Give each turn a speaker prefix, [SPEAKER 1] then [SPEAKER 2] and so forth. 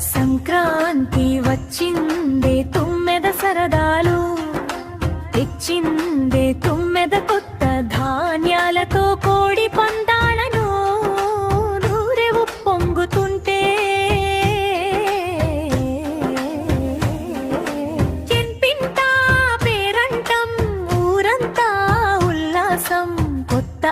[SPEAKER 1] సంక్రాంతి వచ్చిందే తుమ్మెద సరదాలు తెచ్చిందే తుమ్మెద కొత్త ధాన్యాలతో కోడి పందాలను నూరెవు పొంగుతుంటే చెంపింటా పేరంటం ఊరంతా ఉల్లాసం కొత్త